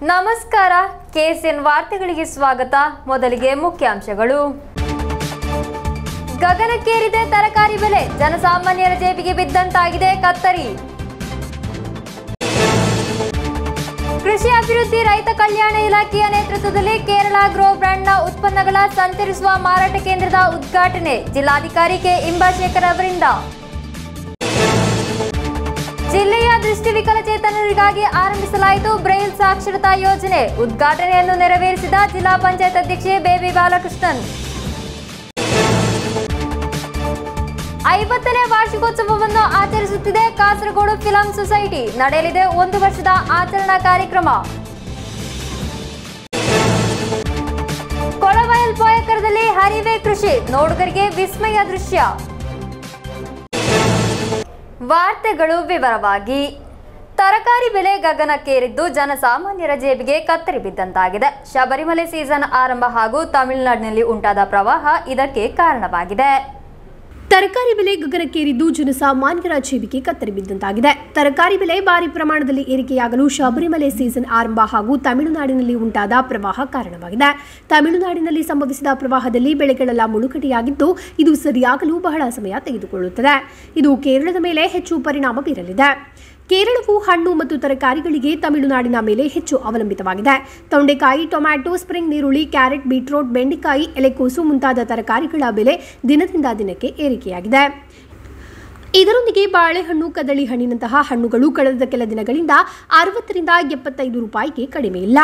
ನಮಸ್ಕಾರ ಕೆಎಸ್ಎನ್ ವಾರ್ತೆಗಳಿಗೆ ಸ್ವಾಗತ. ಮೊದಲಿಗೆ ಮುಖ್ಯಾಂಶಗಳು. ಗಗನಕ್ಕೇರಿದೆ ತರಕಾರಿ ಬೆಲೆ, ಜನಸಾಮಾನ್ಯರ ಜೇಬಿಗೆ ಬಿದ್ದಂತಾಗಿದೆ ಕತ್ತರಿ. ಕೃಷಿ ಅಭಿವೃದ್ಧಿ ರೈತ ಕಲ್ಯಾಣ ಇಲಾಖೆಯ ನೇತೃತ್ವದಲ್ಲಿ ಕೇರಳ ಗ್ರೋ ಬ್ರ್ಯಾಂಡ್ನ ಉತ್ಪನ್ನಗಳ ಸಂಚರಿಸುವ ಮಾರಾಟ ಕೇಂದ್ರದ ಉದ್ಘಾಟನೆ ಜಿಲ್ಲಾಧಿಕಾರಿ ಕೆ ಇಂಬಾಶೇಖರ್ ಅವರಿಂದ. ಜಿಲ್ಲೆಯ ದೃಷ್ಟಿ ವಿಕಲಚೇತನರಿಗಾಗಿ ಆರಂಭಿಸಲಾಯಿತು ಬ್ರೈಲ್ ಸಾಕ್ಷರತಾ ಯೋಜನೆ, ಉದ್ಘಾಟನೆಯನ್ನು ನೆರವೇರಿಸಿದ ಜಿಲ್ಲಾ ಪಂಚಾಯತ್ ಅಧ್ಯಕ್ಷೆ ಬೇಬಿ ಬಾಲಕೃಷ್ಣನ್. 50ನೇ ವಾರ್ಷಿಕೋತ್ಸವವನ್ನು ಆಚರಿಸುತ್ತಿದೆ ಕಾಸರಗೋಡು ಫಿಲಂ ಸೊಸೈಟಿ, ನಡೆಯಲಿದೆ 1 ವರ್ಷದ ಆಚರಣಾ ಕಾರ್ಯಕ್ರಮ. ಕೊಳವಯಲ್ ಪೋಯಕರದಲ್ಲಿ ಹರಿವೆ ಕೃಷಿ, ನೋಡುಗರಿಗೆ ವಿಸ್ಮಯ ದೃಶ್ಯ. ವಾರ್ತೆಗಳು ವಿವರವಾಗಿ. ತರಕಾರಿ ಬೆಲೆ ಗಗನಕ್ಕೇರಿದ್ದು ಜನಸಾಮಾನ್ಯರ ಜೇಬಿಗೆ ಕತ್ತರಿ ಬಿದ್ದಂತಾಗಿದೆ. ಶಬರಿಮಲೆ ಸೀಸನ್ ಆರಂಭ ಹಾಗೂ ತಮಿಳುನಾಡಿನಲ್ಲಿ ಉಂಟಾದ ಪ್ರವಾಹ ಇದಕ್ಕೆ ಕಾರಣವಾಗಿದೆ. ತರಕಾರಿ ಬೆಲೆ ಗಗನಕ್ಕೇರಿದ್ದು ಜನಸಾಮಾನ್ಯರ ಜೇಬಿಗೆ ಕತ್ತರಿ ಬಿದ್ದಂತಾಗಿದೆ. ತರಕಾರಿ ಬೆಲೆ ಭಾರಿ ಪ್ರಮಾಣದಲ್ಲಿ ಏರಿಕೆಯಾಗಲು ಶಬರಿಮಲೆ ಸೀಸನ್ ಆರಂಭ ಹಾಗೂ ತಮಿಳುನಾಡಿನಲ್ಲಿ ಉಂಟಾದ ಪ್ರವಾಹ ಕಾರಣವಾಗಿದೆ. ತಮಿಳುನಾಡಿನಲ್ಲಿ ಸಂಭವಿಸಿದ ಪ್ರವಾಹದಲ್ಲಿ ಬೆಳೆಗಳೆಲ್ಲ ಮುಳುಗಡೆಯಾಗಿದ್ದು ಇದು ಸರಿಯಾಗಲು ಬಹಳ ಸಮಯ ತೆಗೆದುಕೊಳ್ಳುತ್ತದೆ. ಇದು ಕೇರಳದ ಮೇಲೆ ಹೆಚ್ಚು ಪರಿಣಾಮ ಬೀರಲಿದೆ. ಕೇರಳವು ಹಣ್ಣು ಮತ್ತು ತರಕಾರಿಗಳಿಗೆ ತಮಿಳುನಾಡಿನ ಮೇಲೆ ಹೆಚ್ಚು ಅವಲಂಬಿತವಾಗಿದೆ. ತೊಂಡೆಕಾಯಿ, ಟೊಮ್ಯಾಟೊ, ಸ್ಪ್ರಿಂಗ್ ನೀರುಳ್ಳಿ, ಕ್ಯಾರೆಟ್, ಬೀಟ್ರೋಟ್, ಬೆಂಡೆಕಾಯಿ, ಎಲೆಕೋಸು ಮುಂತಾದ ತರಕಾರಿಗಳ ಬೆಲೆ ದಿನದಿಂದ ದಿನಕ್ಕೆ ಏರಿಕೆಯಾಗಿದೆ. ಇದರೊಂದಿಗೆ ಬಾಳೆಹಣ್ಣು, ಕದಳಿ ಹಣ್ಣಿನಂತಹ ಹಣ್ಣುಗಳು ಕಳೆದ ಕೆಲ ದಿನಗಳಿಂದ 60 ರಿಂದ 75 ರೂಪಾಯಿಗೆ ಕಡಿಮೆ ಇಲ್ಲ.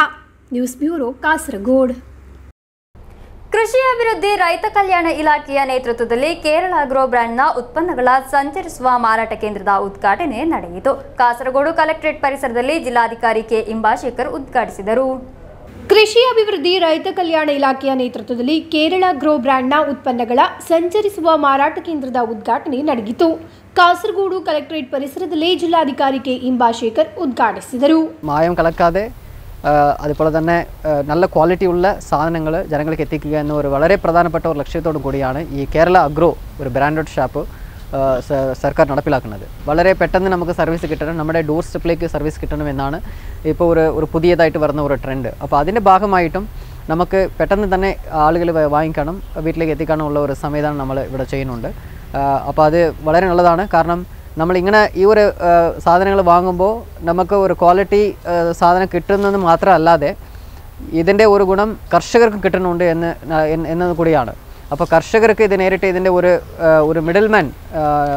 News bureau, Kasaragod. ಕೃಷಿ ಅಭಿವೃದ್ಧಿ ರೈತ ಕಲ್ಯಾಣ ಇಲಾಖೆಯ ನೇತೃತ್ವದಲ್ಲಿ ಕೇರಳ ಗ್ರೋ ಬ್ರ್ಯಾಂಡ್ನ ಉತ್ಪನ್ನಗಳ ಸಂಚರಿಸುವ ಮಾರಾಟ ಕೇಂದ್ರದ ಉದ್ಘಾಟನೆ ನಡೆಯಿತು. ಕಾಸರಗೋಡು ಕಲೆಕ್ಟರೇಟ್ ಪರಿಸರದಲ್ಲಿ ಜಿಲ್ಲಾಧಿಕಾರಿ ಕೆ ಇಂಬಾಶೇಖರ್ ಉದ್ಘಾಟಿಸಿದರು. ಕೃಷಿ ಅಭಿವೃದ್ಧಿ ರೈತ ಕಲ್ಯಾಣ ಇಲಾಖೆಯ ನೇತೃತ್ವದಲ್ಲಿ ಕೇರಳ ಗ್ರೋ ಬ್ರ್ಯಾಂಡ್ನ ಉತ್ಪನ್ನಗಳ ಸಂಚರಿಸುವ ಮಾರಾಟ ಕೇಂದ್ರದ ಉದ್ಘಾಟನೆ ನಡೆಯಿತು. ಕಾಸರಗೋಡು ಕಲೆಕ್ಟರೇಟ್ ಪರಿಸರದಲ್ಲಿ ಜಿಲ್ಲಾಧಿಕಾರಿ ಕೆ ಇಂಬಾಶೇಖರ್ ಉದ್ಘಾಟಿಸಿದರು. മായം കലക്കാതെ അതുപോലെ തന്നെ നല്ല ക്വാളിറ്റി ഉള്ള സാധനങ്ങൾ ജനങ്ങൾക്ക് എത്തിക്കുക എന്ന ഒരു വളരെ പ്രധാനപ്പെട്ട ഒരു ലക്ഷ്യത്തോടു കൂടിയാണ് ഈ കേരള അഗ്രോ ഒരു ബ്രാൻഡഡ് ഷോപ്പ് സർക്കാർ നടപ്പിലാക്കുന്നത്. വളരെ പെട്ടെന്ന് നമുക്ക് സർവീസ് കിട്ടണം, നമ്മുടെ ഡോർ സ്റ്റെപ്പിലേക്ക് സർവീസ് കിട്ടണമെന്നാണ് ഇപ്പോൾ ഒരു പുതിയതായിട്ട് വരുന്ന ഒരു ട്രെൻഡ്. അപ്പോൾ അതിൻ്റെ ഭാഗമായിട്ടും നമുക്ക് പെട്ടെന്ന് തന്നെ ആളുകൾ വാങ്ങിക്കണം, വീട്ടിലേക്ക് എത്തിക്കാനുള്ള ഒരു സംവിധാനം നമ്മൾ ഇവിടെ ചെയ്യുന്നുണ്ട്. അപ്പോൾ അത് വളരെ നല്ലതാണ്. കാരണം നമ്മളിങ്ങനെ ഈ ഒരു സാധനങ്ങൾ വാങ്ങുമ്പോൾ നമുക്ക് ഒരു ക്വാളിറ്റി സാധനം കിട്ടുന്നത് മാത്രമല്ലാതെ ഇതിൻ്റെ ഒരു ഗുണം കർഷകർക്ക് കിട്ടുന്നുണ്ട് എന്നത് കൂടിയാണ്. അപ്പോൾ കർഷകർക്ക് ഇത് നേരിട്ട് ഇതിൻ്റെ ഒരു മിഡിൽമാൻ,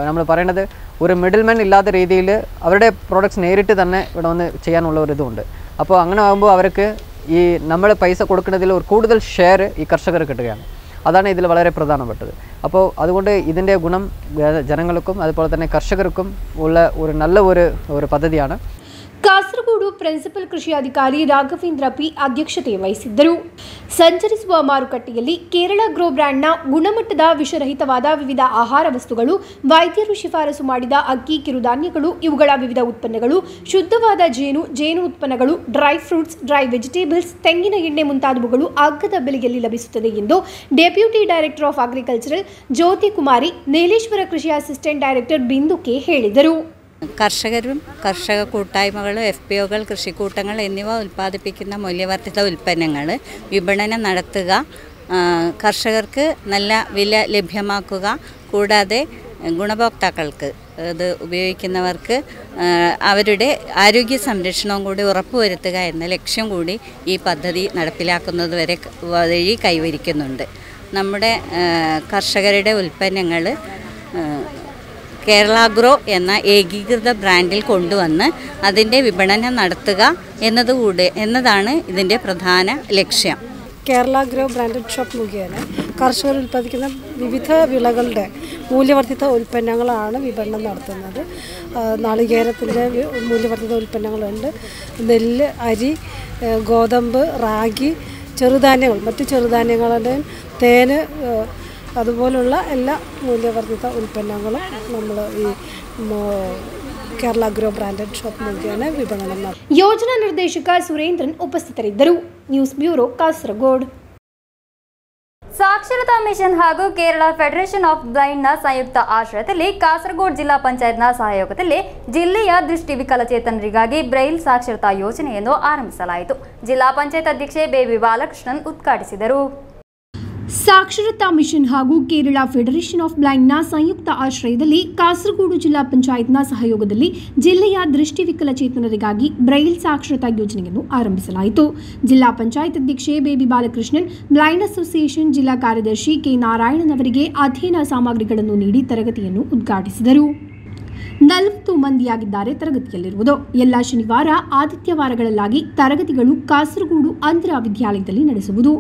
നമ്മൾ പറയണത് ഒരു മിഡിൽമാൻ ഇല്ലാത്ത രീതിയിൽ അവരുടെ പ്രോഡക്റ്റ്സ് നേരിട്ട് തന്നെ ഇവിടെ വന്ന് ചെയ്യാനുള്ള ഒരു ഇതുണ്ട്. അപ്പോൾ അങ്ങനെ ആകുമ്പോൾ അവർക്ക് ഈ നമ്മൾ പൈസ കൊടുക്കുന്നതിൽ ഒരു കൂടുതൽ ഷെയർ ഈ കർഷകർക്ക് കിട്ടുകയാണ്. അതാണ് ഇതിൽ വളരെ പ്രധാനപ്പെട്ടത്. അപ്പോൾ അതുകൊണ്ട് ഇതിൻ്റെ ഗുണം ജനങ്ങൾക്കും അതുപോലെ തന്നെ കർഷകർക്കും ഉള്ള ഒരു നല്ല ഒരു പദ്ധതിയാണ്. ಕಾಸರಗೋಡು ಪ್ರಿನ್ಸಿಪಲ್ ಕೃಷಿ ಅಧಿಕಾರಿ ರಾಘವೇಂದ್ರ ಪಿ ಅಧ್ಯಕ್ಷತೆ ವಹಿಸಿದ್ದರು. ಸಂಚರಿಸುವ ಮಾರುಕಟ್ಟೆಯಲ್ಲಿ ಕೇರಳ ಗ್ರೋ ಬ್ರ್ಯಾಂಡ್ನ ಗುಣಮಟ್ಟದ ವಿಷರಹಿತವಾದ ವಿವಿಧ ಆಹಾರ ವಸ್ತುಗಳು, ವೈದ್ಯರು ಶಿಫಾರಸು ಮಾಡಿದ ಅಕ್ಕಿ, ಕಿರುಧಾನ್ಯಗಳು, ಇವುಗಳ ವಿವಿಧ ಉತ್ಪನ್ನಗಳು, ಶುದ್ಧವಾದ ಜೇನು ಉತ್ಪನ್ನಗಳು, ಡ್ರೈ ಫ್ರೂಟ್ಸ್, ಡ್ರೈ ವೆಜಿಟೇಬಲ್ಸ್, ತೆಂಗಿನ ಎಣ್ಣೆ ಮುಂತಾದವುಗಳು ಅಗ್ಗದ ಬೆಲೆಯಲ್ಲಿ ಲಭಿಸುತ್ತದೆ ಎಂದು ಡೆಪ್ಯೂಟಿ ಡೈರೆಕ್ಟರ್ ಆಫ್ ಅಗ್ರಿಕಲ್ಚರಲ್ ಜ್ಯೋತಿ ಕುಮಾರಿ, ನೀಲೇಶ್ವರ ಕೃಷಿ ಅಸಿಸ್ಟೆಂಟ್ ಡೈರೆಕ್ಟರ್ ಬಿಂದು ಕೆ ಹೇಳಿದರು. കർഷകരും കർഷക കൂട്ടായ്മകളും FPOകൾ, കൃഷിക്കൂട്ടങ്ങൾ എന്നിവ ഉൽപ്പാദിപ്പിക്കുന്ന മൂല്യവർദ്ധിത ഉൽപ്പന്നങ്ങൾ വിപണനം നടത്തുക, കർഷകർക്ക് നല്ല വില ലഭ്യമാക്കുക, കൂടാതെ ഗുണഭോക്താക്കൾക്ക് ഇത് ഉപയോഗിക്കുന്നവർക്ക് അവരുടെ ആരോഗ്യ സംരക്ഷണവും കൂടി ഉറപ്പുവരുത്തുക എന്ന ലക്ഷ്യം കൂടി ഈ പദ്ധതി നടപ്പിലാക്കുന്നത് വഴി കൈവരിക്കുന്നുണ്ട്. നമ്മുടെ കർഷകരുടെ ഉൽപ്പന്നങ്ങൾ കേരള ഗ്രോ എന്ന ഏകീകൃത ബ്രാൻഡിൽ കൊണ്ടുവന്ന് അതിൻ്റെ വിപണനം നടത്തുക എന്നതാണ് ഇതിൻ്റെ പ്രധാന ലക്ഷ്യം. കേരള ഗ്രോ ബ്രാൻഡഡ് ഷോപ്പ് മുഖേന കർഷകർ ഉൽപ്പാദിക്കുന്ന വിവിധ വിളകളുടെ മൂല്യവർദ്ധിത ഉൽപ്പന്നങ്ങളാണ് വിപണനം നടത്തുന്നത്. നാളികേരത്തിൻ്റെ മൂല്യവർദ്ധിത ഉൽപ്പന്നങ്ങളുണ്ട്, നെല്ല്, അരി, ഗോതമ്പ്, റാഗി, ചെറുധാന്യങ്ങൾ, മറ്റ് ചെറുധാന്യങ്ങളുടെയും തേന്, അതുപോലുള്ള എല്ലാ മൂല്യവർദ്ധിത ഉൽപ്പന്നങ്ങളും നമ്മൾ ഈ ಕೇರಳ ಅಗ್ರೋ ಬ್ರಾಂಡೆಡ್ ಶಾಪ್ ಮುಖೇನ ವಿಪಣನ ಮಾಡಿ. ಯೋಜನಾ ನಿರ್ದೇಶಕ ಸುರೇಂದ್ರನ್ ಉಪಸ್ಥಿತರಿದ್ದರು. News bureau, Kasaragod. ಸಾಕ್ಷರತಾ ಮಿಷನ್ ಹಾಗೂ ಕೇರಳ ಫೆಡರೇಷನ್ ಆಫ್ ಬ್ಲೈಂಡ್ನ ಸಂಯುಕ್ತ ಆಶ್ರಯದಲ್ಲಿ ಕಾಸರಗೋಡು ಜಿಲ್ಲಾ ಪಂಚಾಯತ್ನ ಸಹಯೋಗದಲ್ಲಿ ಜಿಲ್ಲೆಯ ದೃಷ್ಟಿ ವಿಕಲಚೇತನರಿಗಾಗಿ ಬ್ರೈಲ್ ಸಾಕ್ಷರತಾ ಯೋಜನೆಯನ್ನು ಆರಂಭಿಸಲಾಯಿತು. ಜಿಲ್ಲಾ ಪಂಚಾಯತ್ ಅಧ್ಯಕ್ಷೆ ಬೇಬಿ ಬಾಲಕೃಷ್ಣನ್ ಉದ್ಘಾಟಿಸಿದರು. ಸಾಕ್ಷರತಾ ಮಿಷನ್ ಹಾಗೂ ಕೇರಳ ಫೆಡರೇಷನ್ ಆಫ್ ಬ್ಲೈಂಡ್ನ ಸಂಯುಕ್ತ ಆಶ್ರಯದಲ್ಲಿ ಕಾಸರಗೋಡು ಜಿಲ್ಲಾ ಪಂಚಾಯತ್ನ ಸಹಯೋಗದಲ್ಲಿ ಜಿಲ್ಲೆಯ ದೃಷ್ಟಿ ವಿಕಲಚೇತನರಿಗಾಗಿ ಬ್ರೈಲ್ ಸಾಕ್ಷರತಾ ಯೋಜನೆಯನ್ನು ಆರಂಭಿಸಲಾಯಿತು. ಜಿಲ್ಲಾ ಪಂಚಾಯತ್ ಅಧ್ಯಕ್ಷೆ ಬೇಬಿ ಬಾಲಕೃಷ್ಣನ್, ಬ್ಲೈಂಡ್ ಅಸೋಸಿಯೇಷನ್ ಜಿಲ್ಲಾ ಕಾರ್ಯದರ್ಶಿ ಕೆ ನಾರಾಯಣನ್ ಅವರಿಗೆ ಅಧ್ಯಯನ ಸಾಮಗ್ರಿಗಳನ್ನು ನೀಡಿ ತರಗತಿಯನ್ನು ಉದ್ಘಾಟಿಸಿದರು. 40 ಮಂದಿಯಾಗಿದ್ದಾರೆ ತರಗತಿಯಲ್ಲಿರುವುದು. ಎಲ್ಲ ಶನಿವಾರ, ಆದಿತ್ಯವಾರಗಳಲ್ಲಾಗಿ ತರಗತಿಗಳು ಕಾಸರಗೋಡು ಅಂತರ ವಿದ್ಯಾಲಯದಲ್ಲಿ ನಡೆಸುವುದು.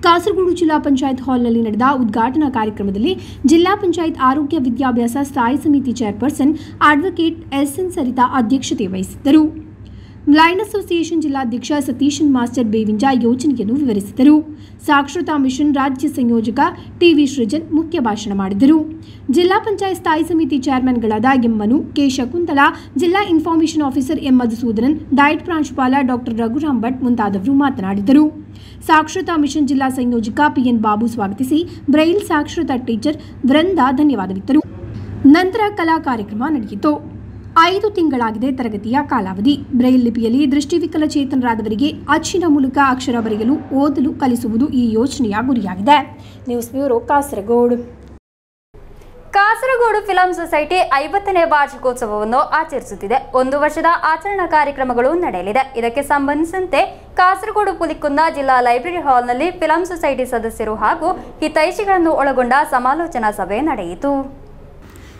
ಕಾಸರಗೋಡು ಜಿಲ್ಲಾ ಪಂಚಾಯತ್ ಹಾಲ್ನಲ್ಲಿ ನಡೆದ ಉದ್ಘಾಟನಾ ಕಾರ್ಯಕ್ರಮದಲ್ಲಿ ಜಿಲ್ಲಾ ಪಂಚಾಯತ್ ಆರೋಗ್ಯ ವಿದ್ಯಾಭ್ಯಾಸ ಸ್ಥಾಯಿ ಸಮಿತಿ ಚೇರ್ಪರ್ಸನ್ ಅಡ್ವೊಕೇಟ್ ಎಸ್ಎನ್ ಸರಿತಾ ಅಧ್ಯಕ್ಷತೆ ವಹಿಸಿದ್ದರು. ಬ್ಲೈಂಡ್ ಅಸೋಸಿಯೇಷನ್ ಜಿಲ್ಲಾಧ್ಯಕ್ಷ ಸತೀಶನ್ ಮಾಸ್ಟರ್ ಬೇವಿಂಜ ಯೋಜನೆಯನ್ನು ವಿವರಿಸಿದರು. ಸಾಕ್ಷರತಾ ಮಿಷನ್ ರಾಜ್ಯ ಸಂಯೋಜಕ ಟಿವಿ ಸೃಜನ್ ಮುಖ್ಯ ಭಾಷಣ ಮಾಡಿದರು. ಜಿಲ್ಲಾ ಪಂಚಾಯತ್ ಸ್ಥಾಯಿ ಸಮಿತಿ ಚೇರ್ಮನ್ಗಳಾದ ಎಂ ಮನು, ಕೆ ಶಕುಂತಲಾ, ಜಿಲ್ಲಾ ಇನ್ಫಾರ್ಮೇಷನ್ ಆಫೀಸರ್ ಎಂ ಮಧುಸೂದನನ್, ಡಯಟ್ ಪ್ರಾಂಶುಪಾಲ ಡಾಕ್ಟರ್ ರಘುರಾಮ್ ಭಟ್ ಮುಂತಾದವರು ಮಾತನಾಡಿದರು. ಸಾಕ್ಷರತಾ ಮಿಷನ್ ಜಿಲ್ಲಾ ಸಂಯೋಜಕ ಪಿಎನ್ ಬಾಬು ಸ್ವಾಗತಿಸಿ ಬ್ರೈಲ್ ಸಾಕ್ಷರತಾ ಟೀಚರ್ ವೃಂದ ಧನ್ಯವಾದವಿತ್ತರು. ನಂತರ ಕಲಾ ಕಾರ್ಯಕ್ರಮ ನಡೆಯಿತು. 5 ತಿಂಗಳಾಗಿದೆ ತರಗತಿಯ ಕಾಲಾವಧಿ. ಬ್ರೈಲ್ ಲಿಪಿಯಲ್ಲಿ ದೃಷ್ಟಿ ವಿಕಲಚೇತನರಾದವರಿಗೆ ಅಚ್ಚಿನ ಮೂಲಕ ಅಕ್ಷರ ಬರೆಯಲು, ಓದಲು ಕಲಿಸುವುದು ಈ ಯೋಜನೆಯ ಗುರಿಯಾಗಿದೆ. News bureau, Kasaragod. Kasaragod film society 50ನೇ ವಾರ್ಷಿಕೋತ್ಸವವನ್ನು ಆಚರಿಸುತ್ತಿದೆ. 1 ವರ್ಷದ ಆಚರಣಾ ಕಾರ್ಯಕ್ರಮಗಳು ನಡೆಯಲಿದೆ. ಇದಕ್ಕೆ ಸಂಬಂಧಿಸಿದಂತೆ ಕಾಸರಗೋಡು ಪುಲಿಕುಂದ ಜಿಲ್ಲಾ ಲೈಬ್ರರಿ ಹಾಲ್ನಲ್ಲಿ ಫಿಲಂ ಸೊಸೈಟಿ ಸದಸ್ಯರು ಹಾಗೂ ಹಿತೈಷಿಗಳನ್ನು ಒಳಗೊಂಡ ಸಮಾಲೋಚನಾ ಸಭೆ ನಡೆಯಿತು.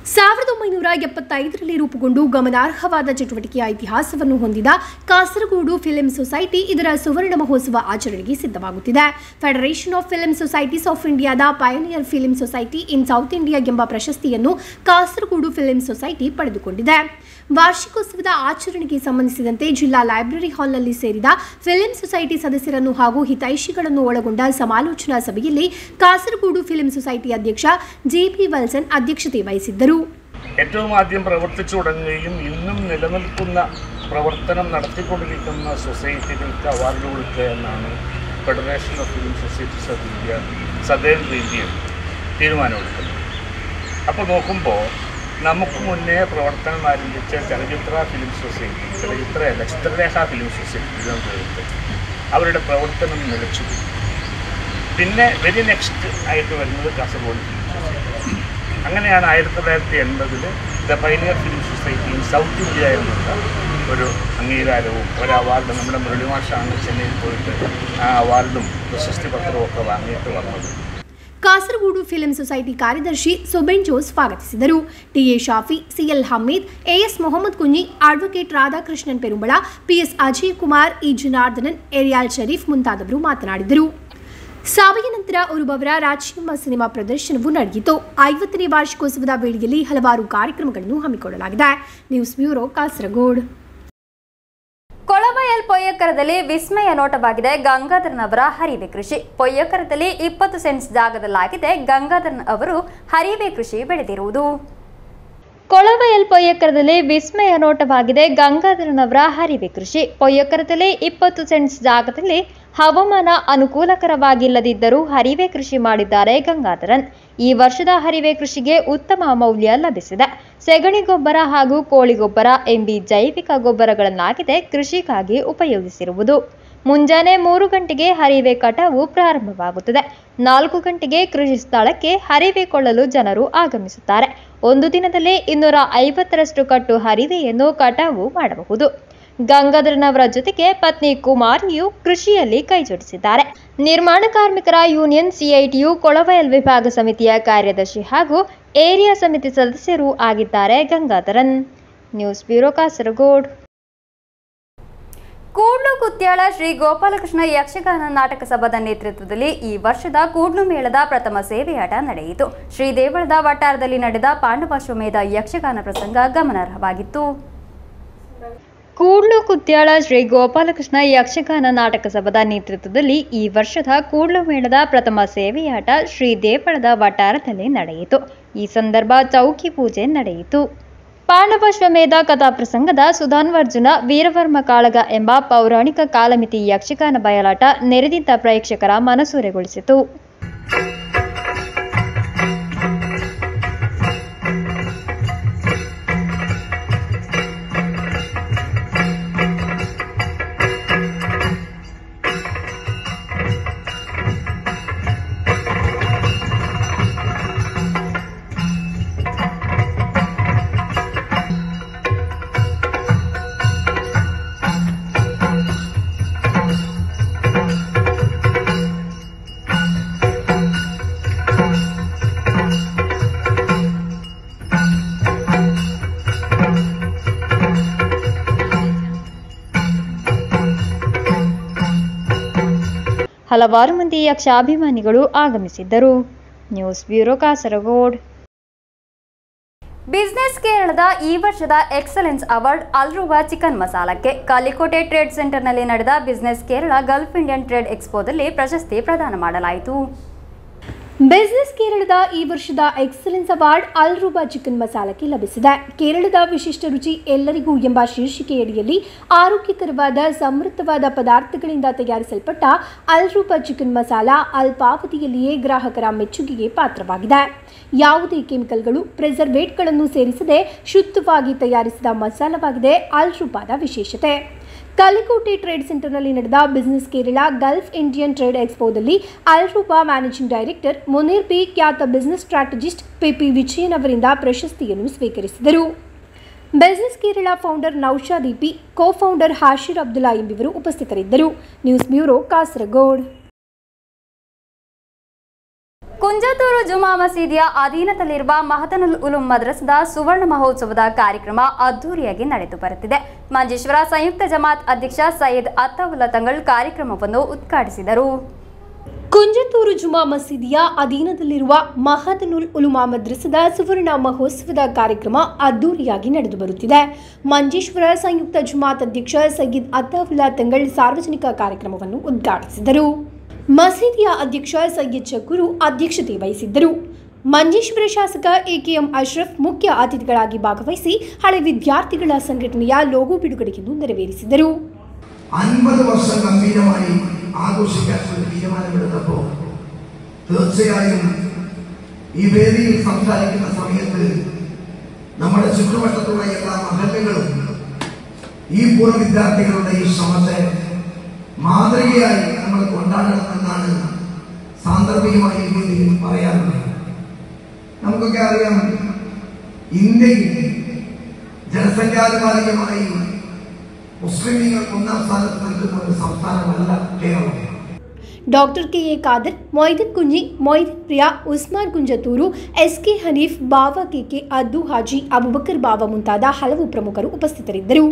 1975ರಲ್ಲಿ ರೂಪುಗೊಂಡು ಗಮನಾರ್ಹವಾದ ಚಟುವಟಿಕೆಯ ಇತಿಹಾಸವನ್ನು ಹೊಂದಿದ ಕಾಸರಗೋಡು ಫಿಲ್ಮ್ ಸೊಸೈಟಿ ಇದರ ಸುವರ್ಣ ಮಹೋತ್ಸವ ಆಚರಣೆಗೆ ಸಿದ್ಧವಾಗುತ್ತಿದೆ. Federation of film societies of ಇಂಡಿಯಾದ pioneer film society in South India ಎಂಬ ಪ್ರಶಸ್ತಿಯನ್ನು ಕಾಸರಗೋಡು ಫಿಲ್ಮ್ ಸೊಸೈಟಿ ಪಡೆದುಕೊಂಡಿದೆ. ವಾರ್ಷಿಕೋತ್ಸವದ ಆಚರಣೆಗೆ ಸಂಬಂಧಿಸಿದಂತೆ ಜಿಲ್ಲಾ ಲೈಬ್ರರಿ ಹಾಲ್ನಲ್ಲಿ ಸೇರಿದ ಫಿಲ್ಮ್ ಸೊಸೈಟಿ ಸದಸ್ಯರನ್ನು ಹಾಗೂ ಹಿತೈಷಿಗಳನ್ನು ಒಳಗೊಂಡ ಸಮಾಲೋಚನಾ ಸಭೆಯಲ್ಲಿ ಕಾಸರಗೋಡು ಫಿಲ್ಮ್ ಸೊಸೈಟಿ ಅಧ್ಯಕ್ಷ ಜೆಪಿ ವಲ್ಸನ್ ಅಧ್ಯಕ್ಷತೆ ವಹಿಸಿದ್ದರು. ഏറ്റവും ആദ്യം പ്രവർത്തിച്ചു തുടങ്ങുകയും ഇന്നും നിലനിൽക്കുന്ന പ്രവർത്തനം നടത്തിക്കൊണ്ടിരിക്കുന്ന സൊസൈറ്റികൾക്ക് അവാർഡ് കൊടുക്കുക എന്നാണ് federation of film societies of India സദൈവ് ഇന്ത്യൻ തീരുമാനമെടുക്കുന്നത്. അപ്പോൾ നോക്കുമ്പോൾ നമുക്ക് മുന്നേ പ്രവർത്തനം ആരംഭിച്ച Chalachitra film society, Chitrarekha film society അവരുടെ പ്രവർത്തനം നിലച്ചു. പിന്നെ വെരി നെക്സ്റ്റ് ആയിട്ട് വരുന്നത് കാസർഗോഡ് ഫിലിം സൊസൈറ്റി. അങ്ങനെയാണ് 1980 the pioneer film society in south India എന്നുള്ള ഒരു അംഗീകാരവും ഒരു അവാർഡും നമ്മുടെ മുരളിമാഷാണ് ചെന്നൈയിൽ പോയിട്ട് ആ അവാർഡും പ്രശസ്തി പത്രവും ഒക്കെ വാങ്ങിയിട്ട് വന്നത്. ಕಾಸರಗೋಡು ಫಿಲ್ಮ್ ಸೊಸೈಟಿ ಕಾರ್ಯದರ್ಶಿ ಸುಬೆನ್ ಜೋಸ್ ಸ್ವಾಗತಿಸಿದರು. TA Shafi, CL Hameed, AS Mohammed Kunji, advocate Radhakrishnan Perumbala, PS Ajay Kumar, E Janardhanan, Eriyal Sharif ಮುಂತಾದವರು ಮಾತನಾಡಿದರು. ಸಭೆಯ ನಂತರ ಉರುಬವರ ರಾಜ್ಯಂಬ ಸಿನಿಮಾ ಪ್ರದರ್ಶನವೂ ನಡೆಯಿತು. 50ನೇ ವಾರ್ಷಿಕೋತ್ಸವದ ವೇಳೆಯಲ್ಲಿ ಹಲವಾರು ಕಾರ್ಯಕ್ರಮಗಳನ್ನು ಹಮ್ಮಿಕೊಳ್ಳಲಾಗಿದೆ. News bureau, Kasaragod. ಕೊಳಬಯಲ್ ಪೊಯ್ಯಕರದಲ್ಲಿ ವಿಸ್ಮಯ ನೋಟವಾಗಿದೆ ಗಂಗಾಧರನವರ ಹರಿವೆ ಕೃಷಿ. ಪೊಯ್ಯಕರದಲ್ಲಿ 20 ಸೆಂಟ್ಸ್ ಜಾಗದಲ್ಲಾಗಿದೆ ಗಂಗಾಧರನ್ ಅವರು ಹರಿವೆ ಕೃಷಿ ಬೆಳೆದಿರುವುದು. ಕೊಳಬಯಲ್ ಪೊಯ್ಯಕರದಲ್ಲಿ ವಿಸ್ಮಯ ನೋಟವಾಗಿದೆ ಗಂಗಾಧರನವರ ಹರಿವೆ ಕೃಷಿ. ಪೊಯ್ಯಕರದಲ್ಲಿ 20 ಸೆಂಟ್ಸ್ ಜಾಗದಲ್ಲಿ ಹವಾಮಾನ ಅನುಕೂಲಕರವಾಗಿಲ್ಲದಿದ್ದರೂ ಹರಿವೆ ಕೃಷಿ ಮಾಡಿದ್ದಾರೆ ಗಂಗಾಧರನ್. ಈ ವರ್ಷದ ಹರಿವೆ ಕೃಷಿಗೆ ಉತ್ತಮ ಮೌಲ್ಯ ಲಭಿಸಿದೆ. ಸೆಗಣಿ ಗೊಬ್ಬರ ಹಾಗೂ ಕೋಳಿ ಗೊಬ್ಬರ ಎಂಬಿ ಜೈವಿಕ ಗೊಬ್ಬರಗಳನ್ನಾಗಿದೆ ಕೃಷಿಗಾಗಿ ಉಪಯೋಗಿಸಿರುವುದು. ಮುಂಜಾನೆ 3 ಗಂಟೆಗೆ ಹರಿವೆ ಕಟಾವು ಪ್ರಾರಂಭವಾಗುತ್ತದೆ. 4 ಗಂಟೆಗೆ ಕೃಷಿ ಸ್ಥಳಕ್ಕೆ ಹರಿವೆ ಕೊಳ್ಳಲು ಜನರು ಆಗಮಿಸುತ್ತಾರೆ. ಒಂದು ದಿನದಲ್ಲಿ 250ರಷ್ಟು ಕಟ್ಟು ಹರಿವೆಯನ್ನು ಕಟಾವು ಮಾಡಬಹುದು. ಗಂಗಾಧರನವರ ಜೊತೆಗೆ ಪತ್ನಿ ಕುಮಾರಿಯು ಕೃಷಿಯಲ್ಲಿ ಕೈಜೋಡಿಸಿದ್ದಾರೆ. ನಿರ್ಮಾಣ ಕಾರ್ಮಿಕರ ಯೂನಿಯನ್ ಸಿಐಟಿಯು ಕೊಳಬಯಲ್ ವಿಭಾಗ ಸಮಿತಿಯ ಕಾರ್ಯದರ್ಶಿ ಹಾಗೂ ಏರಿಯಾ ಸಮಿತಿ ಸದಸ್ಯರೂ ಆಗಿದ್ದಾರೆ ಗಂಗಾಧರನ್. News bureau, Kasaragod. ಕೂಡ್ಲು ಕುತ್ಯಾಳ ಶ್ರೀ ಗೋಪಾಲಕೃಷ್ಣ ಯಕ್ಷಗಾನ ನಾಟಕ ಸಭಾದ ನೇತೃತ್ವದಲ್ಲಿ ಈ ವರ್ಷದ ಕೂಡ್ಲು ಮೇಳದ ಪ್ರಥಮ ಸೇವೆಯಾಟ ನಡೆಯಿತು. ಶ್ರೀ ದೇವಳದ ವಟ್ಟಾರದಲ್ಲಿ ನಡೆದ ಪಾಂಡವಾಶ್ವಮೇಧ ಯಕ್ಷಗಾನ ಪ್ರಸಂಗ ಗಮನಾರ್ಹವಾಗಿತ್ತು. ಕೂಡ್ಲು ಕುತ್ಯಾಳ ಶ್ರೀ ಗೋಪಾಲಕೃಷ್ಣ ಯಕ್ಷಗಾನ ನಾಟಕ ಸಭಾದ ನೇತೃತ್ವದಲ್ಲಿ ಈ ವರ್ಷದ ಕೂಡ್ಲು ಮೇಳದ ಪ್ರಥಮ ಸೇವೆಯಾಟ ಶ್ರೀ ದೇವಳದ ವಟ್ಟಾರದಲ್ಲಿ ನಡೆಯಿತು. ಈ ಸಂದರ್ಭ ಚೌಕಿ ಪೂಜೆ ನಡೆಯಿತು. ಪಾಂಡವಾಶ್ವಮೇಧ ಕಥಾಪ್ರಸಂಗದ ಸುಧಾನ್ವರ್ಜುನ ವೀರವರ್ಮ ಕಾಳಗ ಎಂಬ ಪೌರಾಣಿಕ ಕಾಲಮಿತಿ ಯಕ್ಷಗಾನ ಬಯಲಾಟ ನೆರೆದಿದ್ದ ಪ್ರೇಕ್ಷಕರ ಮನಸೂರೆಗೊಳಿಸಿತು. ಹಲವಾರು ಮಂದಿ ಯಕ್ಷಾಭಿಮಾನಿಗಳು ಆಗಮಿಸಿದ್ದರು. News bureau Kasaragod. ಬಿಸಿನೆಸ್ ಕೇರಳದ ಈ ವರ್ಷದ ಎಕ್ಸಲೆನ್ಸ್ ಅವಾರ್ಡ್ ಅಲ್ರುವಾ ಚಿಕನ್ ಮಸಾಲಕ್ಕೆ ಕಾಲಿಕೋಟೆ ಟ್ರೇಡ್ ಸೆಂಟರ್ನಲ್ಲಿ ನಡೆದ business Kerala Gulf Indian trade ಎಕ್ಸ್ಪೋದಲ್ಲಿ ಪ್ರಶಸ್ತಿ ಪ್ರದಾನ ಮಾಡಲಾಯಿತು. ಬಿಸಿನೆಸ್ ಕೇರಳದ ಈ ವರ್ಷದ ಎಕ್ಸಲೆನ್ಸ್ ಅವಾರ್ಡ್ ಅಲ್ರುವಾ ಚಿಕನ್ ಮಸಾಲಕ್ಕೆ ಲಭಿಸಿದೆ. ಕೇರಳದ ವಿಶಿಷ್ಟ ರುಚಿ ಎಲ್ಲರಿಗೂ ಎಂಬ ಶೀರ್ಷಿಕೆಯಡಿಯಲ್ಲಿ ಆರೋಗ್ಯಕರವಾದ ಸಮೃದ್ಧವಾದ ಪದಾರ್ಥಗಳಿಂದ ತಯಾರಿಸಲ್ಪಟ್ಟ ಅಲ್ರುವಾ ಚಿಕನ್ ಮಸಾಲ ಅಲ್ಪಾವಧಿಯಲ್ಲಿಯೇ ಗ್ರಾಹಕರ ಮೆಚ್ಚುಗೆಗೆ ಪಾತ್ರವಾಗಿದೆ. ಯಾವುದೇ ಕೆಮಿಕಲ್ಗಳು, ಪ್ರಿಸರ್ವೇಟ್ಗಳನ್ನು ಸೇರಿಸದೆ ಶುದ್ಧವಾಗಿ ತಯಾರಿಸಿದ ಮಸಾಲವಾಗಿದೆ ಅಲ್ರುವಾದ ವಿಶೇಷತೆ. ಕಾಲಿಕೋಟೆ ಟ್ರೇಡ್ ಸೆಂಟರ್ನಲ್ಲಿ ನಡೆದ business Kerala Gulf Indian trade ಎಕ್ಸ್ಪೋದಲ್ಲಿ Alruva managing director Munir B, ಖ್ಯಾತ ಬಿಸಿನೆಸ್ ಸ್ಟ್ರಾಟಜಿಸ್ಟ್ ಪಿಪಿ ವಿಜಯನ್ ಅವರಿಂದ ಪ್ರಶಸ್ತಿಯನ್ನು ಸ್ವೀಕರಿಸಿದರು. Business Kerala founder Noushad EP, co founder Hashir Abdulla ಎಂಬಿವರು ಉಪಸ್ಥಿತರಿದ್ದರು. News bureau Kasaragod. ಕುಂಜತೂರು ಜುಮಾ ಮಸೀದಿಯ ಅಧೀನದಲ್ಲಿರುವ ಮಹತನುಲ್ ಉಲೂಂ ಮದ್ರಸದ ಸುವರ್ಣ ಮಹೋತ್ಸವದ ಕಾರ್ಯಕ್ರಮ ಅದ್ದೂರಿಯಾಗಿ ನಡೆದು ಬರುತ್ತಿದೆ. ಮಂಜೇಶ್ವರ ಸಂಯುಕ್ತ ಜಮಾತ್ ಅಧ್ಯಕ್ಷ ಸೈಯದ್ ಅತ್ತಾವುಲ್ಲಾ ತಂಗಳ್ ಕಾರ್ಯಕ್ರಮವನ್ನು ಉದ್ಘಾಟಿಸಿದರು. ಕುಂಜತೂರು ಜುಮಾ ಮಸೀದಿಯ ಅಧೀನದಲ್ಲಿರುವ ಮಹತನುಲ್ ಉಲೂಂ ಮದ್ರಸದ ಸುವರ್ಣ ಮಹೋತ್ಸವದ ಕಾರ್ಯಕ್ರಮ ಅದ್ದೂರಿಯಾಗಿ ನಡೆದು ಬರುತ್ತಿದೆ. ಮಂಜೇಶ್ವರ ಸಂಯುಕ್ತ ಜಮಾತ್ ಅಧ್ಯಕ್ಷ ಸೈಯದ್ ಅತ್ತಾವುಲ್ಲಾ ತಂಗಳ್ ಸಾರ್ವಜನಿಕ ಕಾರ್ಯಕ್ರಮವನ್ನು ಉದ್ಘಾಟಿಸಿದರು. ಮಸೀದಿಯ ಅಧ್ಯಕ್ಷ ಸೈಯದ್ ಶಕೂರು ಅಧ್ಯಕ್ಷತೆ ವಹಿಸಿದ್ದರು. ಮಂಜೇಶ್ವರ ಶಾಸಕ ಎಕೆಎಂ ಅಶ್ರಫ್ ಮುಖ್ಯ ಅತಿಥಿಗಳಾಗಿ ಭಾಗವಹಿಸಿ ಹಳೆ ವಿದ್ಯಾರ್ಥಿಗಳ സംഘടನೆಯ ಲೋಗೋ ಬಿಡುಗಡೆಯನ್ನು ನೆರವೇರಿಸಿದರು. 50 വർഷം ഗംഭീരമായി ആഘോഷിക്കാൻ ഒരു തീരുമാനമെടുത്തപ്പോൾ തീർച്ചയായും ഈ വേദിയിൽ സംസാരിക്കുന്ന സമയത്ത് നമ്മുടെ ചുറ്റുവട്ടത്തുള്ള എല്ലാ മഹല്ലുകളും ഈ പൂർവ്വ വിദ്യാർത്ഥികളുടെ ഈ ശ്രമത്തെ മാതൃകയായി നമ്മൾ കൊണ്ടാടണമെന്നാണ് സാന്ദർഭികമായി വേദിയിൽ പറയാറുള്ളത്. നമുക്കൊക്കെ അറിയാം, ഇന്ത്യയിൽ ജനസംഖ്യാനുപാതികമായി മുസ്ലിംകൾ ഒന്നാം സ്ഥാനത്ത് നിൽക്കുന്ന ഒരു സംസ്ഥാനമല്ല Keralam. Doctor KA. Khader, Moidin Kunji, Moidin Priya, Usman Kunjathur, SK. Hanif, Bava KK. ಅದ್ದು ಹಾಜಿ, ಅಬುಬಕರ್ ಬಾವಾ ಮುಂತಾದ ಹಲವು ಪ್ರಮುಖರು ಉಪಸ್ಥಿತರಿದ್ದರು.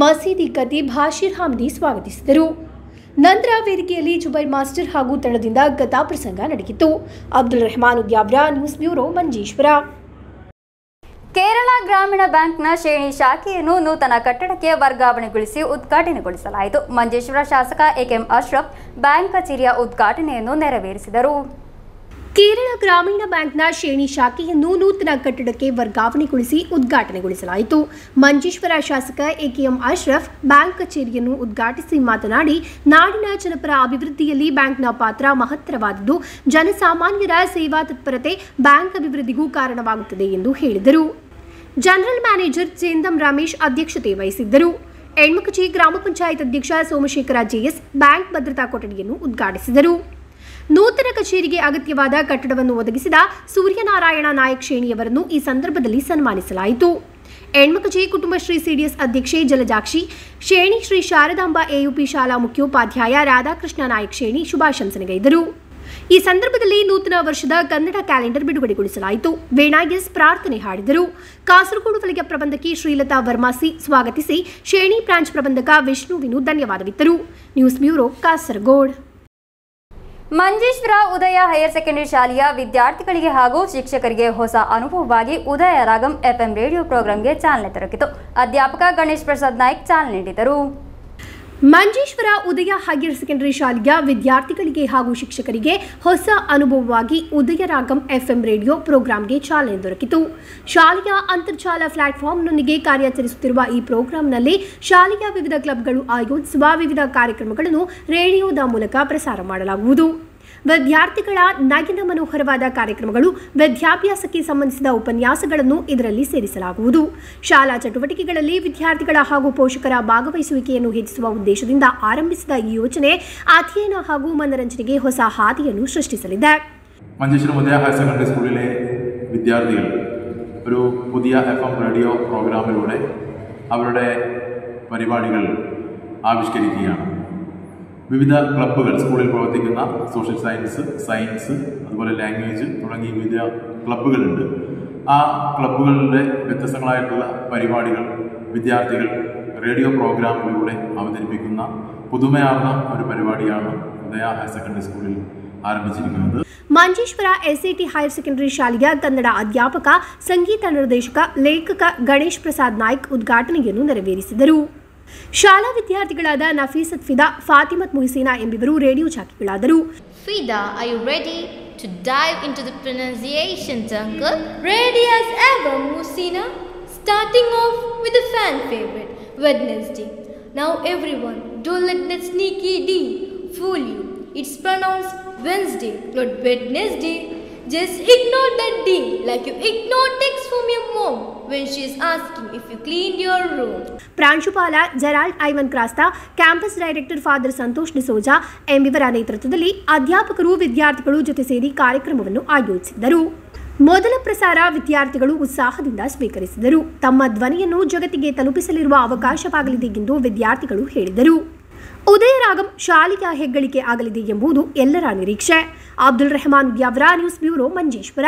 ಮಸೀದಿ ಖತೀಬ್ ಹಾಶಿರ್ ಹಮ್ದಿ ಸ್ವಾಗತಿಸಿದರು. ನಂತರ ವೇದಿಕೆಯಲ್ಲಿ ಜುಬೈರ್ ಮಾಸ್ಟರ್ ಹಾಗೂ ತಂಡದಿಂದ ಕಥಾ ಪ್ರಸಂಗ ನಡೆಯಿತು. Abdul Rehman Udyavara, news bureau, Manjeshwar. ಕೇರಳ ಗ್ರಾಮೀಣ ಬ್ಯಾಂಕ್ನ ಶೇಣಿ ಶಾಖೆಯನ್ನು ನೂತನ ಕಟ್ಟಡಕ್ಕೆ ವರ್ಗಾವಣೆಗೊಳಿಸಿ ಉದ್ಘಾಟನೆಗೊಳಿಸಲಾಯಿತು. ಮಂಜೇಶ್ವರ ಶಾಸಕ ಎಕೆಎಂ ಅಶ್ರಫ್ ಬ್ಯಾಂಕ್ ಕಚೇರಿಯ ಉದ್ಘಾಟನೆಯನ್ನು ನೆರವೇರಿಸಿದರು. ಕೇರಳ ಗ್ರಾಮೀಣ ಬ್ಯಾಂಕ್ನ ಶೇಣಿ ಶಾಖೆಯನ್ನು ನೂತನ ಕಟ್ಟಡಕ್ಕೆ ವರ್ಗಾವಣೆಗೊಳಿಸಿ ಉದ್ಘಾಟನೆಗೊಳಿಸಲಾಯಿತು. ಮಂಜೇಶ್ವರ ಶಾಸಕ ಎಕೆಎಂ ಅಶ್ರಫ್ ಬ್ಯಾಂಕ್ ಕಚೇರಿಯನ್ನು ಉದ್ಘಾಟಿಸಿ ಮಾತನಾಡಿ, ನಾಡಿನ ಜನಪರ ಅಭಿವೃದ್ಧಿಯಲ್ಲಿ ಬ್ಯಾಂಕ್ನ ಪಾತ್ರ ಮಹತ್ತರವಾದದ್ದು. ಜನಸಾಮಾನ್ಯರ ಸೇವಾ ತತ್ಪರತೆ ಬ್ಯಾಂಕ್ ಅಭಿವೃದ್ಧಿಗೂ ಕಾರಣವಾಗುತ್ತದೆ ಎಂದು ಹೇಳಿದರು. ಜನರಲ್ ಮ್ಯಾನೇಜರ್ ಚೇಂದಂ ರಮೇಶ್ ಅಧ್ಯಕ್ಷತೆ ವಹಿಸಿದ್ದರು. ಎಣ್ಮಕಚಿ ಗ್ರಾಮ ಪಂಚಾಯತ್ ಅಧ್ಯಕ್ಷ ಸೋಮಶೇಖರ ಜೆಎಸ್ ಬ್ಯಾಂಕ್ ಭದ್ರತಾ ಕೊಠಡಿಯನ್ನು ಉದ್ಘಾಟಿಸಿದರು. ನೂತನ ಕಚೇರಿಗೆ ಅಗತ್ಯವಾದ ಕಟ್ಟಡವನ್ನು ಒದಗಿಸಿದ ಸೂರ್ಯನಾರಾಯಣ ನಾಯಕ್ ಶೇಣಿಯವರನ್ನು ಈ ಸಂದರ್ಭದಲ್ಲಿ ಸನ್ಮಾನಿಸಲಾಯಿತು. ಎಣ್ಮಕಚಿ ಕುಟುಂಬಶ್ರೀ ಸಿಡಿಎಸ್ ಅಧ್ಯಕ್ಷೆ ಜಲಜಾಕ್ಷಿ, ಶೇಣಿ ಶ್ರೀ ಶಾರದಾಂಬ ಎಯುಪಿ ಶಾಲಾ ಮುಖ್ಯೋಪಾಧ್ಯಾಯ ರಾಧಾಕೃಷ್ಣ ನಾಯಕ್ ಶೇಣಿ ಶುಭಾಶಂಸನೆಗೈದರು. ಈ ಸಂದರ್ಭದಲ್ಲಿ ನೂತನ ವರ್ಷದ ಕನ್ನಡ ಕ್ಯಾಲೆಂಡರ್ ಬಿಡುಗಡೆಗೊಳಿಸಲಾಯಿತು. ವೇಣಾಯಸ್ ಪ್ರಾರ್ಥನೆ ಹಾಡಿದರು. ಕಾಸರಗೋಡು ವಲಯ ಪ್ರಬಂಧಕಿ ಶ್ರೀಲತಾ ವರ್ಮಾಸಿ ಸ್ವಾಗತಿಸಿ ಶೇಣಿ ಬ್ರಾಂಚ್ ಪ್ರಬಂಧಕ ವಿಷ್ಣುವಿನು ಧನ್ಯವಾದವಿತ್ತರು. News bureau, Kasaragod. Manjeshwar Udaya higher secondary ಶಾಲೆಯ ವಿದ್ಯಾರ್ಥಿಗಳಿಗೆ ಹಾಗೂ ಶಿಕ್ಷಕರಿಗೆ ಹೊಸ ಅನುಭವವಾಗಿ ಉದಯ ರಾಗಂ ಎಫ್ಎಂ ರೇಡಿಯೋ ಪ್ರೋಗ್ರಾಂಗೆ ಚಾಲನೆ ದೊರಕಿತು. ಅಧ್ಯಾಪಕ ಗಣೇಶ್ ಪ್ರಸಾದ್ ನಾಯ್ಕ್ ಚಾಲನೆ ನೀಡಿದರು. ಮಂಜೇಶ್ವರ ಉದಯ ಹೈಯರ್ ಸೆಕೆಂಡರಿ ಶಾಲೆಯ ವಿದ್ಯಾರ್ಥಿಗಳಿಗೆ ಹಾಗೂ ಶಿಕ್ಷಕರಿಗೆ ಹೊಸ ಅನುಭವವಾಗಿ ಉದಯ ರಾಗಂ ಎಫ್ಎಂ ರೇಡಿಯೋ ಪ್ರೋಗ್ರಾಂಗೆ ಚಾಲನೆ ದೊರಕಿತು. ಶಾಲೆಯ ಅಂತರ್ಜಾಲ ಪ್ಲಾಟ್ಫಾರ್ಮ್ನೊಂದಿಗೆ ಕಾರ್ಯಾಚರಿಸುತ್ತಿರುವ ಈ ಪ್ರೋಗ್ರಾಂನಲ್ಲಿ ಶಾಲೆಯ ವಿವಿಧ ಕ್ಲಬ್ಗಳು ಆಯೋಜಿಸುವ ವಿವಿಧ ಕಾರ್ಯಕ್ರಮಗಳನ್ನು ರೇಡಿಯೋದ ಮೂಲಕ ಪ್ರಸಾರ ಮಾಡಲಾಗುವುದು. ವಿದ್ಯಾರ್ಥಿಗಳ ನಯನ ಮನೋಹರವಾದ ಕಾರ್ಯಕ್ರಮಗಳು, ವಿದ್ಯಾಭ್ಯಾಸಕ್ಕೆ ಸಂಬಂಧಿಸಿದ ಉಪನ್ಯಾಸಗಳನ್ನು ಇದರಲ್ಲಿ ಸೇರಿಸಲಾಗುವುದು. ಶಾಲಾ ಚಟುವಟಿಕೆಗಳಲ್ಲಿ ವಿದ್ಯಾರ್ಥಿಗಳ ಹಾಗೂ ಪೋಷಕರ ಭಾಗವಹಿಸುವಿಕೆಯನ್ನು ಹೆಚ್ಚಿಸುವ ಉದ್ದೇಶದಿಂದ ಆರಂಭಿಸಿದ ಈ ಯೋಜನೆ ಅಧ್ಯಯನ ಹಾಗೂ ಮನರಂಜನೆಗೆ ಹೊಸ ಹಾದಿಯನ್ನು സൃഷ്ടിಸಲಿದೆ. മഞ്ചേശ്വരം ഉദയ ഹയർ സെക്കൻഡറി സ്കൂളിലെ വിദ്യാർത്ഥികൾ ഒരു പുതിയ FM റേഡിയോ പ്രോഗ്രാമിലൂടെ അവരുടെ പരിപാടികൾ ആവിഷ്കരിക്കുകയാണ്. വിവിധ ക്ലബ്ബുകൾ, സ്കൂളിൽ പ്രവർത്തിക്കുന്ന സോഷ്യൽ സയൻസ് അതുപോലെ ലാംഗ്വേജ് തുടങ്ങിയ വിവിധ ക്ലബ്ബുകളുണ്ട്. ആ ക്ലബ്ബുകളുടെ വ്യത്യസ്തങ്ങളായിട്ടുള്ള പരിപാടികൾ വിദ്യാർത്ഥികൾ റേഡിയോ പ്രോഗ്രാമിലൂടെ അവതരിപ്പിക്കുന്ന പുതുമയാർന്ന ഒരു പരിപാടിയാണ് ಉದಯ ಹೈಯರ್ ಸೆಕೆಂಡರಿ ಸ್ಕೂಳಿൽ ಆರಂಭಿಸಿರುತ್ತದೆ. ಮಂಜೇಶ್ವರ ಎಸ್ಎಟಿ ಹೈಯರ್ ಸೆಕೆಂಡರಿ ಶಾಲೆಯ ಕನ್ನಡ ಅಧ್ಯಾಪಕ, ಸಂಗೀತ ನಿರ್ದೇಶಕ, ಲೇಖಕ ಗಣೇಶ್ ಪ್ರಸಾದ್ ನಾಯ್ಕ್ ಉದ್ಘಾಟನೆಯನ್ನು ನೆರವೇರಿಸಿದರು. ಶಾಲಾ ವಿದ್ಯಾರ್ಥಿಗಳಾದ ನಫೀಸತ್ ಫಿದಾ, Fathimath ಮುಹಿಸೀನಾ ಎಂಬಿವರು radio ಜಾಕಿಗಳಾದರು. Fida, are you ready to dive into the pronunciations, uncle? Ready as ever, Musina. Starting off with a fan favorite, Wednesday. Now everyone, don't let that sneaky D fool you. It's pronounced Wednesday, not Wednesday. Just ignore that D like you ignore text from your mom when she is asking if you cleaned your room. ಪ್ರಾಂಶುಪಾಲ Gerald Ivan Crasta, campus director father Santosh D'Souza ಎಂಬಿವರ ನೇತೃತ್ವದಲ್ಲಿ ಅಧ್ಯಾಪಕರು, ವಿದ್ಯಾರ್ಥಿಗಳು ಜೊತೆ ಸೇರಿ ಕಾರ್ಯಕ್ರಮವನ್ನು ಆಯೋಜಿಸಿದ್ದರು. ಮೊದಲ ಪ್ರಸಾರ ವಿದ್ಯಾರ್ಥಿಗಳು ಉತ್ಸಾಹದಿಂದ ಸ್ವೀಕರಿಸಿದರು. ತಮ್ಮ ಧ್ವನಿಯನ್ನು ಜಗತ್ತಿಗೆ ತಲುಪಿಸಲಿರುವ ಅವಕಾಶವಾಗಲಿದೆ ಎಂದು ವಿದ್ಯಾರ್ಥಿಗಳು ಹೇಳಿದರು. ಉದಯರಾಗಂ ಶಾಲೆಯ ಹೆಗ್ಗಳಿಕೆ ಆಗಲಿದೆ ಎಂಬುದು ಎಲ್ಲರ ನಿರೀಕ್ಷೆ. Abdul Rehman Udyavar, news bureau, Manjeshwar.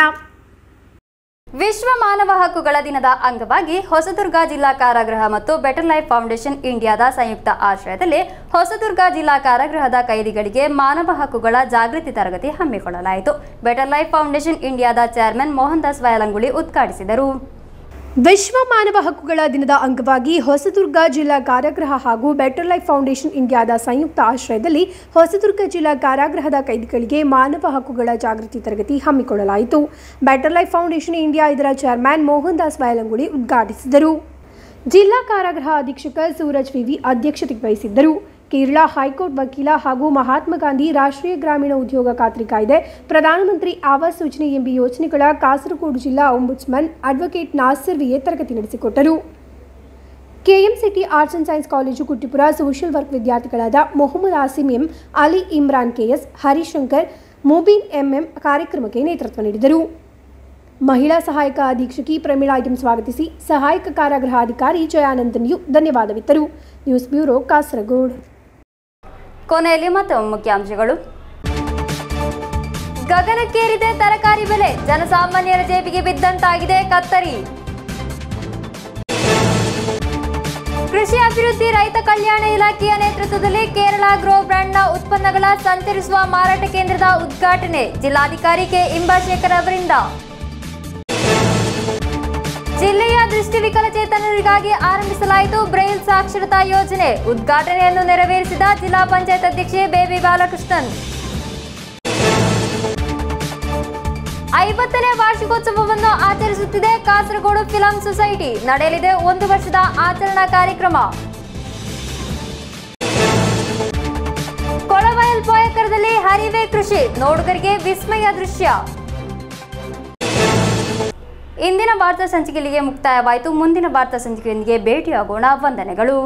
ವಿಶ್ವ ಮಾನವ ಹಕ್ಕುಗಳ ದಿನದ ಅಂಗವಾಗಿ ಹೊಸದುರ್ಗ ಜಿಲ್ಲಾ ಕಾರಾಗೃಹ ಮತ್ತು ಬೆಟರ್ ಲೈಫ್ ಫೌಂಡೇಶನ್ ಇಂಡಿಯಾದ ಸಂಯುಕ್ತ ಆಶ್ರಯದಲ್ಲಿ ಹೊಸದುರ್ಗ ಜಿಲ್ಲಾ ಕಾರಾಗೃಹದ ಕೈದಿಗಳಿಗೆ ಮಾನವ ಹಕ್ಕುಗಳ ಜಾಗೃತಿ ತರಗತಿ ಹಮ್ಮಿಕೊಳ್ಳಲಾಯಿತು. ಬೆಟರ್ ಲೈಫ್ ಫೌಂಡೇಶನ್ ಇಂಡಿಯಾದ ಚೇರ್ಮನ್ ಮೋಹನ್ ದಾಸ್ ವಯಲಂಗುಳಿ ಉದ್ಘಾಟಿಸಿದರು. ವಿಶ್ವ ಮಾನವ ಹಕ್ಕುಗಳ ದಿನದ ಅಂಗವಾಗಿ ಹೊಸದುರ್ಗ ಜಿಲ್ಲಾ ಕಾರಾಗೃಹ ಹಾಗೂ ಬೆಟರ್ ಲೈಫ್ ಫೌಂಡೇಶನ್ ಇಂಡಿಯಾದ ಸಂಯುಕ್ತ ಆಶ್ರಯದಲ್ಲಿ ಹೊಸದುರ್ಗ ಜಿಲ್ಲಾ ಕಾರಾಗೃಹದ ಕೈದಿಗಳಿಗೆ ಮಾನವ ಹಕ್ಕುಗಳ ಜಾಗೃತಿ ತರಗತಿ ಹಮ್ಮಿಕೊಳ್ಳಲಾಯಿತು. ಬೆಟರ್ ಲೈಫ್ ಫೌಂಡೇಶನ್ ಇಂಡಿಯಾ ಇದರ ಚೇರ್ಮನ್ ಮೋಹನ್ ದಾಸ್ ವಯಲಂಗುಳಿ ಉದ್ಘಾಟಿಸಿದರು. ಜಿಲ್ಲಾ ಕಾರಾಗೃಹ ಅಧೀಕ್ಷಕ ಸೂರಜ್ ವಿವಿ ಅಧ್ಯಕ್ಷತೆ ವಹಿಸಿದ್ದರು. ಕೇರಳ ಹೈಕೋರ್ಟ್ ವಕೀಲ ಹಾಗೂ ಮಹಾತ್ಮ ಗಾಂಧಿ ರಾಷ್ಟ್ರೀಯ ಗ್ರಾಮೀಣ ಉದ್ಯೋಗ ಖಾತ್ರಿ ಕಾಯ್ದೆ, ಪ್ರಧಾನಮಂತ್ರಿ ಆವಾಸ್ ಯೋಜನೆ ಎಂಬ ಯೋಜನೆಗಳ ಕಾಸರಗೋಡು ಜಿಲ್ಲಾ ಒಂಬುಡ್ಸ್ಮನ್ ಅಡ್ವೊಕೇಟ್ ನಾಸಿರ್ ವಿಎ ತರಗತಿ ನಡೆಸಿಕೊಟ್ಟರು. KMCT arts and science college Kuttipura social work ವಿದ್ಯಾರ್ಥಿಗಳಾದ Mohammed Asim M, Ali Imran KS, Harishankar, Mubeen MM ಕಾರ್ಯಕ್ರಮಕ್ಕೆ ನೇತೃತ್ವ ನೀಡಿದರು. ಮಹಿಳಾ ಸಹಾಯಕ ಅಧೀಕ್ಷಕಿ ಪ್ರಮೀಳಾ ಎಂ ಸ್ವಾಗತಿಸಿ, ಸಹಾಯಕ ಕಾರಾಗೃಹ ಅಧಿಕಾರಿ ಜಯಾನಂದನ್ ಯು ಧನ್ಯವಾದವಿತ್ತರು. News bureau, Kasaragod. ಕೊನೆಯಲ್ಲಿ ಮತ್ತೊಮ್ಮೆ ಮುಖ್ಯಾಂಶಗಳು. ಗಗನಕ್ಕೇರಿದೆ ತರಕಾರಿ ಬೆಲೆ, ಜನಸಾಮಾನ್ಯರ ಜೇಬಿಗೆ ಬಿದ್ದಂತಾಗಿದೆ ಕತ್ತರಿ. ಕೃಷಿ ಅಭಿವೃದ್ಧಿ ರೈತ ಕಲ್ಯಾಣ ಇಲಾಖೆಯ ನೇತೃತ್ವದಲ್ಲಿ ಕೇರಳ ಗ್ರೋ ಬ್ರ್ಯಾಂಡ್ನ ಉತ್ಪನ್ನಗಳ ಸಂಚರಿಸುವ ಮಾರಾಟ ಕೇಂದ್ರದ ಉದ್ಘಾಟನೆ ಜಿಲ್ಲಾಧಿಕಾರಿ ಕೆ ಇಂಬಾಶೇಖರ್ ಅವರಿಂದ. ಜಿಲ್ಲೆಯ ದೃಷ್ಟಿ ವಿಕಲಚೇತನರಿಗಾಗಿ ಆರಂಭಿಸಲಾಯಿತು ಬ್ರೈಲ್ ಸಾಕ್ಷರತಾ ಯೋಜನೆ, ಉದ್ಘಾಟನೆಯನ್ನು ನೆರವೇರಿಸಿದ ಜಿಲ್ಲಾ ಪಂಚಾಯತ್ ಅಧ್ಯಕ್ಷೆ ಬೇಬಿ ಬಾಲಕೃಷ್ಣನ್. 50ನೇ ವಾರ್ಷಿಕೋತ್ಸವವನ್ನು ಆಚರಿಸುತ್ತಿದೆ ಕಾಸರಗೋಡು ಫಿಲಂ ಸೊಸೈಟಿ, ನಡೆಯಲಿದೆ 1 ವರ್ಷದ ಆಚರಣಾ ಕಾರ್ಯಕ್ರಮ. ಕೊಳವಯಲ್ ಪೋಯಕರದಲ್ಲಿ ಹರಿವೆ ಕೃಷಿ, ನೋಡುಗರಿಗೆ ವಿಸ್ಮಯ ದೃಶ್ಯ. ಇಂದಿನ ವಾರ್ತಾ ಸಂಚಿಕೆಗೆ ಮುಕ್ತಾಯವಾಯಿತು. ಮುಂದಿನ ವಾರ್ತಾ ಸಂಚಿಕೆಯೊಂದಿಗೆ ಭೇಟಿಯಾಗೋಣ. ವಂದನೆಗಳು.